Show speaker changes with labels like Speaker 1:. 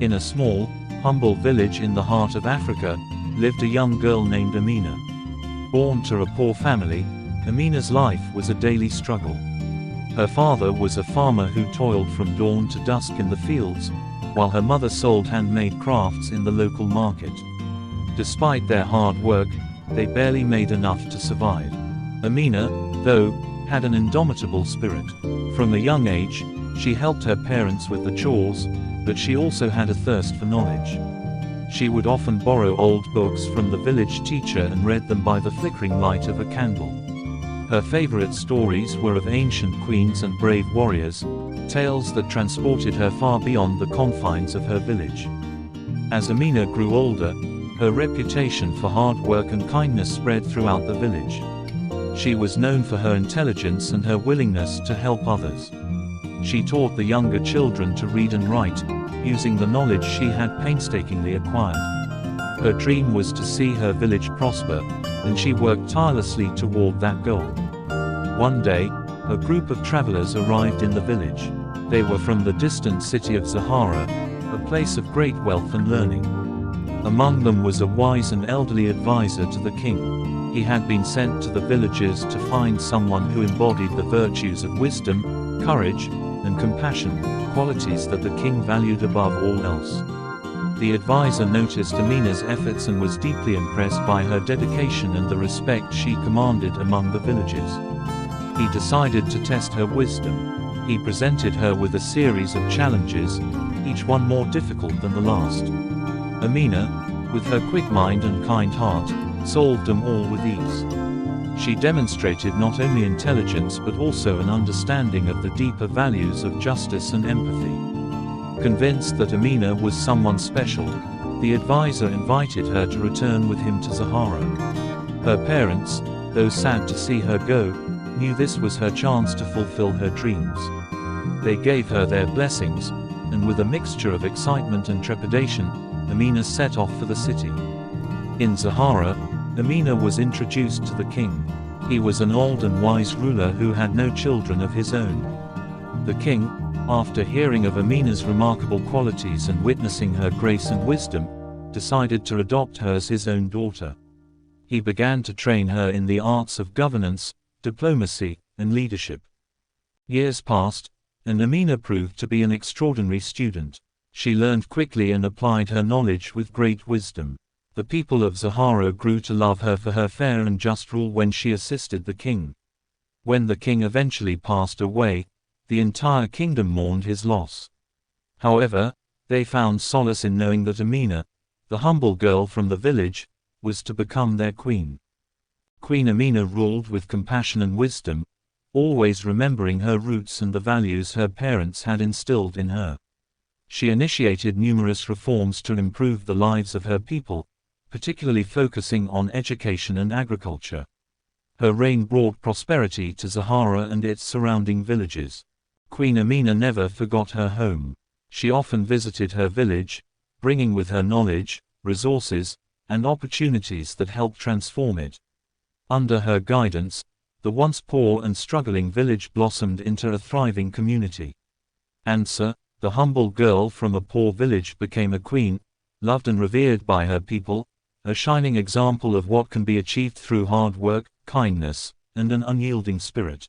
Speaker 1: In a small, humble village in the heart of Africa, lived a young girl named Amina. Born to a poor family, Amina's life was a daily struggle. Her father was a farmer who toiled from dawn to dusk in the fields, while her mother sold handmade crafts in the local market. Despite their hard work, they barely made enough to survive. Amina, though, had an indomitable spirit. From a young age, she helped her parents with the chores, but she also had a thirst for knowledge. She would often borrow old books from the village teacher and read them by the flickering light of a candle. Her favorite stories were of ancient queens and brave warriors, tales that transported her far beyond the confines of her village. As Amina grew older, her reputation for hard work and kindness spread throughout the village. She was known for her intelligence and her willingness to help others. She taught the younger children to read and write, using the knowledge she had painstakingly acquired. Her dream was to see her village prosper, and she worked tirelessly toward that goal. One day, a group of travelers arrived in the village. They were from the distant city of Zahara, a place of great wealth and learning. Among them was a wise and elderly advisor to the king. He had been sent to the villagers to find someone who embodied the virtues of wisdom, courage, and compassion, qualities that the king valued above all else. The advisor noticed Amina's efforts and was deeply impressed by her dedication and the respect she commanded among the villagers. He decided to test her wisdom. He presented her with a series of challenges, each one more difficult than the last. Amina, with her quick mind and kind heart, solved them all with ease. She demonstrated not only intelligence but also an understanding of the deeper values of justice and empathy. Convinced that Amina was someone special, the advisor invited her to return with him to Zahara. Her parents, though sad to see her go, knew this was her chance to fulfill her dreams. They gave her their blessings, and with a mixture of excitement and trepidation, Amina set off for the city. In Zahara, Amina was introduced to the king. He was an old and wise ruler who had no children of his own. The king, after hearing of Amina's remarkable qualities and witnessing her grace and wisdom, decided to adopt her as his own daughter. He began to train her in the arts of governance, diplomacy, and leadership. Years passed, and Amina proved to be an extraordinary student. She learned quickly and applied her knowledge with great wisdom. The people of Zahara grew to love her for her fair and just rule when she assisted the king. When the king eventually passed away, the entire kingdom mourned his loss. However, they found solace in knowing that Amina, the humble girl from the village, was to become their queen. Queen Amina ruled with compassion and wisdom, always remembering her roots and the values her parents had instilled in her. She initiated numerous reforms to improve the lives of her people, particularly focusing on education and agriculture. Her reign brought prosperity to Zahara and its surrounding villages. Queen Amina never forgot her home. She often visited her village, bringing with her knowledge, resources, and opportunities that helped transform it. Under her guidance, the once poor and struggling village blossomed into a thriving community. Ansa, the humble girl from a poor village, became a queen, loved and revered by her people, a shining example of what can be achieved through hard work, kindness, and an unyielding spirit.